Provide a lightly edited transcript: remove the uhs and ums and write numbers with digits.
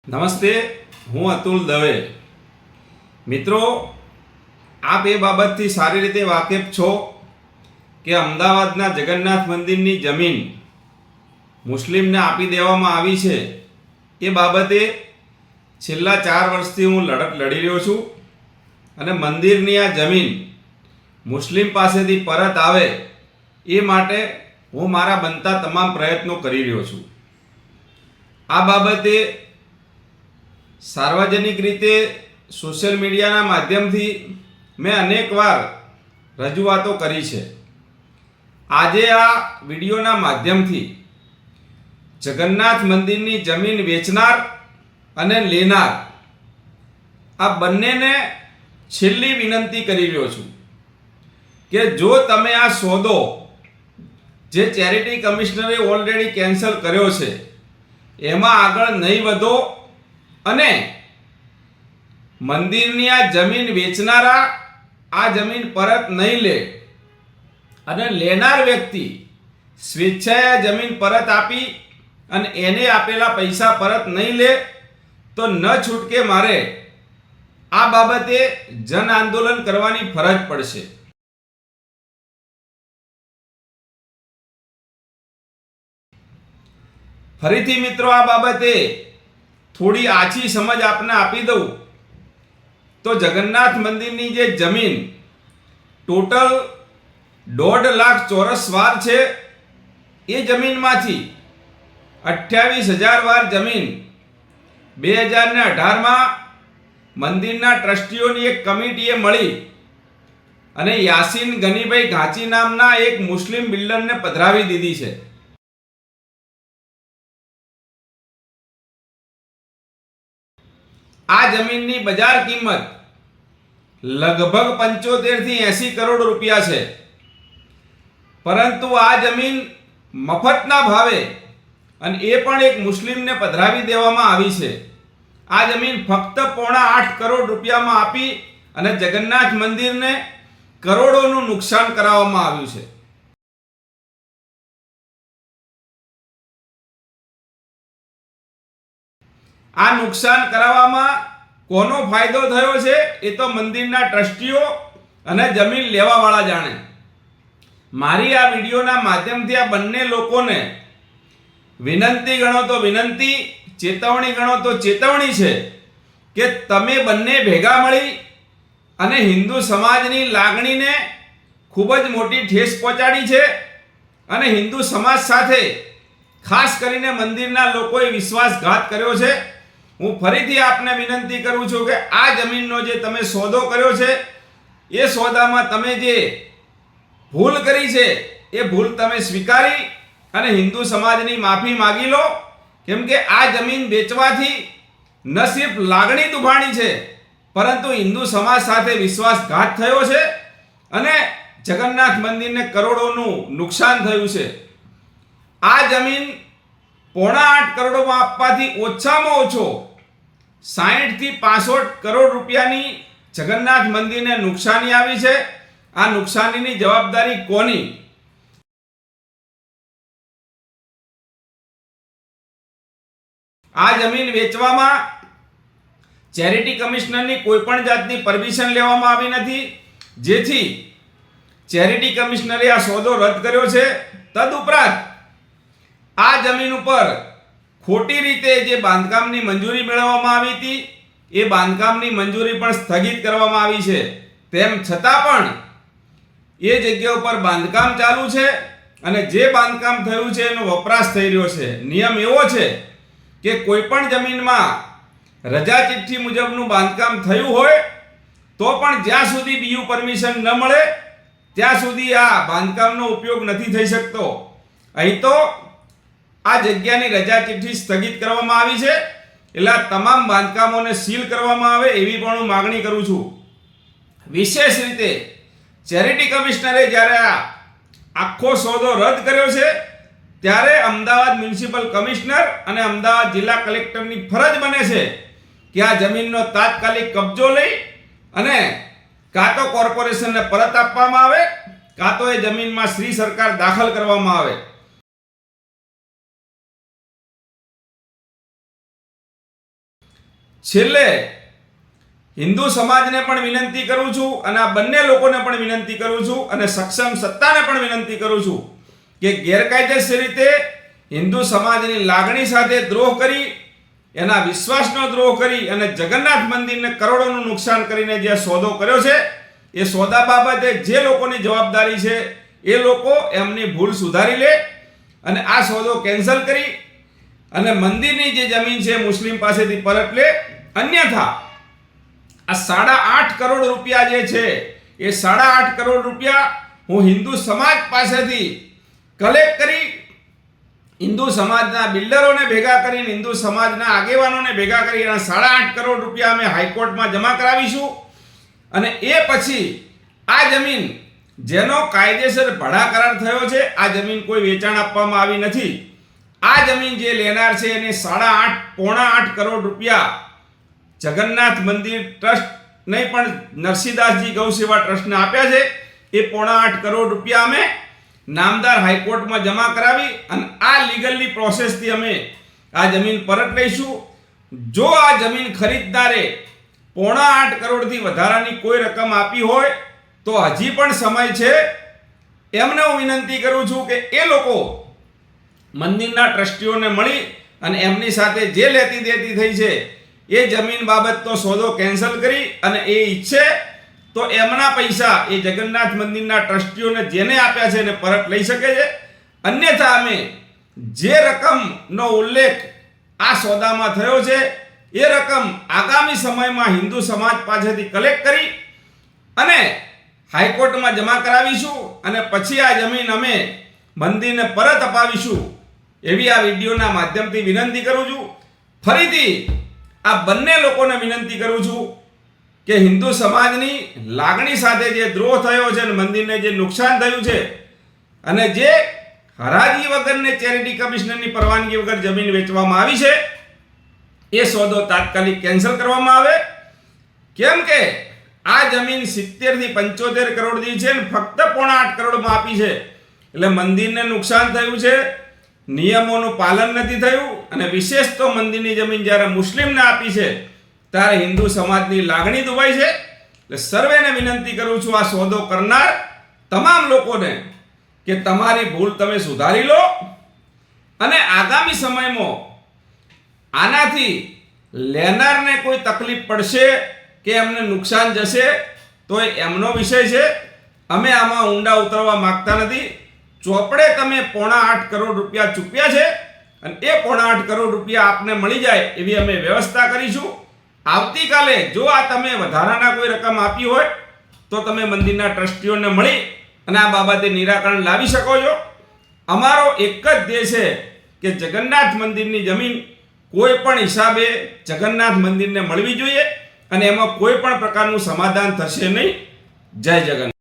નમસ્તે, હું અતુલ દવે. મિત્રો, આપ એ બાબતથી સારી રીતે વાકેફ છો કે અમદાવાદના જગન્નાથ મંદિરની જમીન મુસ્લિમને આપી દેવામાં આવી છે. એ બાબતે છેલ્લા 4 વર્ષથી હું લડત લડી રહ્યો છું અને મંદિરની આ જમીન મુસ્લિમ પાસેથી પરત આવે એ માટે હું મારા બનતા તમામ પ્રયત્નો કરી રહ્યો છું. આ બાબતે સાર્વજનિક રીતે સોશિયલ મીડિયાના માધ્યમથી મેં અનેકવાર રજૂઆતો કરી છે. આજે આ વિડીયોના માધ્યમથી જગન્નાથ મંદિરની જમીન વેચનાર અને લેનાર આ બંનેને છેલ્લી વિનંતી કરી રહ્યો છું કે જો તમે આ સોદો જે ચેરિટી કમિશનરે ઓલરેડી કેન્સલ કર્યો છે એમાં આગળ નહીં વધો અને મંદિરની આ જમીન વેચનારા આ જમીન પરત નહીં લે અને લેનાર વ્યક્તિ સ્વેચ્છાએ જમીન પરત આપી અને એને આપેલા પૈસા પરત નહીં લે તો ન છૂટકે મારે આ બાબતે જન આંદોલન કરવાની ફરજ પડશે. ફરીથી મિત્રો આ બાબતે થોડી આછી સમજ આપને આપી દઉં તો જગન્નાથ મંદિરની જે જમીન ટોટલ 1.5 લાખ ચોરસ વાર છે એ જમીનમાંથી 28,000 વાર જમીન 2018માં મંદિરના ટ્રસ્ટીઓની એક કમિટીએ મળી અને યાસીન ગનીભાઈ ઘાંચી નામના એક મુસ્લિમ બિલ્ડરને પધરાવી દીધી છે. આ જમીનની બજાર કિંમત લગભગ 75 થી 80 કરોડ રૂપિયા છે. પરંતુ આ જમીન મફતના ભાવે અને એ પણ એક મુસ્લિમને પધરાવી દેવામાં આવી છે. આ જમીન ફક્ત 7.5 કરોડ રૂપિયામાં આપી અને જગન્નાથ મંદિરને કરોડોનું નુકસાન કરાવવામાં આવ્યું છે. આ નુકસાન કરાવવામાં કોનો ફાયદો થયો છે એ તો મંદિરના ટ્રસ્ટીઓ અને જમીન લેવાવાળા જાણે. મારી આ વિડીયોના માધ્યમથી આ બંને લોકોને વિનંતી ગણો તો વિનંતી, ચેતવણી ગણો તો ચેતવણી છે કે તમે બંને ભેગા મળી અને હિન્દુ સમાજની લાગણીને ખૂબ જ મોટી ઠેસ પહોંચાડી છે અને હિન્દુ સમાજ સાથે ખાસ કરીને મંદિરના લોકોએ વિશ્વાસઘાત કર્યો છે. હું ફરીથી આપને વિનંતી કરું છું કે આ જમીનનો જે તમે સોદો કર્યો છે એ સોદામાં તમે જે ભૂલ કરી છે એ ભૂલ તમે સ્વીકારી અને હિન્દુ સમાજની માફી માગી લો. કેમ કે આ જમીન વેચવાથી ન સિર્ફ લાગણી દુભાણી છે પરંતુ હિન્દુ સમાજ સાથે વિશ્વાસઘાત થયો છે અને જગન્નાથ મંદિરને કરોડોનું નુકસાન થયું છે. આ જમીન 8.5 કરોડમાં આપવાથી ઓછામાં ઓછો 60 થી 65 કરોડ રૂપિયાની જગન્નાથ મંદિરને નુકસાની આવી છે. આ નુકસાનીની જવાબદારી કોની? આ જમીન વેચવામાં ચેરિટી કમિશનરની કોઈ પણ જાતની પરમિશન લેવામાં આવી નથી, જેથી ચેરિટી કમિશનરે આ સોદો રદ કર્યો છે. તદુપરાંત આ જમીન ઉપર ખોટી રીતે જે બાંધકામની મંજૂરી મેળવવામાં આવી હતી એ બાંધકામની મંજૂરી પણ સ્થગિત કરવામાં આવી છે. તેમ છતાં પણ એ જગ્યા ઉપર બાંધકામ ચાલુ છે અને જે બાંધકામ થયું છે એનો વપરાશ થઈ રહ્યો છે. નિયમ એવો છે કે કોઈ પણ જમીનમાં રજા ચિઠ્ઠી મુજબનું બાંધકામ થયું હોય તો પણ જ્યાં સુધી બીયુ પરમિશન ન મળે ત્યાં સુધી આ બાંધકામનો ઉપયોગ નથી થઈ શકતો. અહીં તો આ જગ્યાની રજા ચિઠ્ઠી સ્થગિત કરવામાં આવી છે એટલે તમામ બાંધકામોને સીલ કરવામાં આવે એવી પણ હું માગણી કરું છું. વિશેષ રીતે ચેરિટી કમિશનરે જ્યારે આ આખો સોદો રદ કર્યો છે ત્યારે અમદાવાદ મ્યુનિસિપલ કમિશનર અને અમદાવાદ જિલ્લા કલેક્ટરની ફરજ બને છે કે આ જમીનનો તાત્કાલિક કબજો લઈ અને કાં તો કોર્પોરેશનને પરત આપવામાં આવે કાં તો એ જમીનમાં શ્રી સરકાર દાખલ કરવામાં આવે. છેલ્લે હિન્દુ સમાજને પણ વિનંતી કરું છું અને આ બંને લોકોને પણ વિનંતી કરું છું અને સક્ષમ સત્તાને પણ વિનંતી કરું છું કે ગેરકાયદેસર રીતે હિન્દુ સમાજની લાગણી સાથે દ્રોહ કરી, એના વિશ્વાસનો દ્રોહ કરી અને જગન્નાથ મંદિરને કરોડોનું નુકસાન કરીને જે સોદો કર્યો છે, એ સોદા બાબતે જે લોકોની જવાબદારી છે એ લોકો એમની ભૂલ સુધારી લે અને આ સોદો કેન્સલ કરી અને મંદિરની જે જમીન છે મુસ્લિમ પાસેથી પરત લે. અન્યથા આ 8.5 કરોડ રૂપિયા જે છે એ 8.5 કરોડ રૂપિયા હું હિન્દુ સમાજ પાસેથી કલેક્ટ કરી, હિન્દુ સમાજના બિલ્ડરોને ભેગા કરીને, હિન્દુ સમાજના આગેવાનોને ભેગા કરી અને 8.5 કરોડ રૂપિયા અમે હાઈકોર્ટમાં જમા કરાવીશું. અને એ પછી આ જમીન જેનો કાયદેસર ભાડા કરાર થયો છે, આ જમીન કોઈ વેચાણ આપવામાં આવી નથી. આ જમીન જે લેનાર છે એને 8.5 કરોડ રૂપિયા જગન્નાથ મંદિર ટ્રસ્ટ નહીં પણ નરસિંહદાસજી ગૌસેવા ટ્રસ્ટને આપ્યા છે. એ 8.5 કરોડ રૂપિયા અમે નામદાર હાઈકોર્ટમાં જમા કરાવી અને આ લીગલની પ્રોસેસથી અમે આ જમીન પરત લઈશું. જો આ જમીન ખરીદનારે 8.5 કરોડથી વધારાની કોઈ રકમ આપી હોય તો હજી પણ સમય છે. એમને હું વિનંતી કરું છું કે એ લોકો મંદિરના ટ્રસ્ટીઓને મળી અને એમની સાથે જે લેતી દેતી થઈ છે એ જમીન બાબતનો સોદો કેન્સલ કરી અને એ ઈચ્છે તો એમના પૈસા એ જગન્નાથ મંદિરના ટ્રસ્ટીઓને જેને આપ્યા છે એને પરત લઈ શકે છે. અન્યથા અમે જે રકમનો ઉલ્લેખ આ સોદામાં થયો છે એ રકમ આગામી સમયમાં હિન્દુ સમાજ પાસેથી કલેક્ટ કરી અને હાઈકોર્ટમાં જમા કરાવીશું અને પછી આ જમીન અમે મંદિરને પરત અપાવીશું એવી આ વિડીયોના માધ્યમથી વિનંતી કરું છું. ફરીથી આ બંને લોકોને વિનંતી કરું છું કે હિન્દુ સમાજની લાગણી સાથે જે દ્રોહ થયો છે અને મંદિરને જે નુકસાન થયું છે અને જે હરાજી વગરને ચેરિટી કમિશનરની પરવાનગી વગર જમીન વેચવામાં આવી છે એ સોદો તાત્કાલિક કેન્સલ કરવામાં આવે. કેમ કે આ જમીન 70 થી 75 કરોડની છે ને ફક્ત 8.5 કરોડમાં આપી છે. એટલે મંદિરને નુકસાન થયું છે, નિયમોનું પાલન નથી થયું અને વિશેષ તો મંદિરની જમીન જ્યારે મુસ્લિમને આપી છે ત્યારે હિન્દુ સમાજની લાગણી દુભાઈ છે. એટલે સર્વેને વિનંતી કરું છું, આ સોદો કરનાર તમામ લોકોને કે તમારી ભૂલ તમે સુધારી લો અને આગામી સમયમાં આનાથી લેનારને કોઈ તકલીફ પડશે કે એમને નુકસાન જશે તો એ એમનો વિષય છે. અમે આમાં ઊંડા ઉતરવા માંગતા નથી. ચોપડે તમે 8.5 કરોડ રૂપિયા ચૂક્યા છે અને એ 8.5 કરોડ રૂપિયા આપને મળી જાય એવી અમે વ્યવસ્થા કરીશું. આવતીકાલે જો આ તમે વધારાના કોઈ રકમ આપી હોય તો તમે મંદિરના ટ્રસ્ટીઓને મળી અને આ બાબતે નિરાકરણ લાવી શકો છો. અમારો એક જ ધ્યેય છે કે જગન્નાથ મંદિરની જમીન કોઈ પણ હિસાબે જગન્નાથ મંદિરને મળવી જોઈએ અને એમાં કોઈ પણ પ્રકારનું સમાધાન થશે નહીં. જય જગન્નાથ.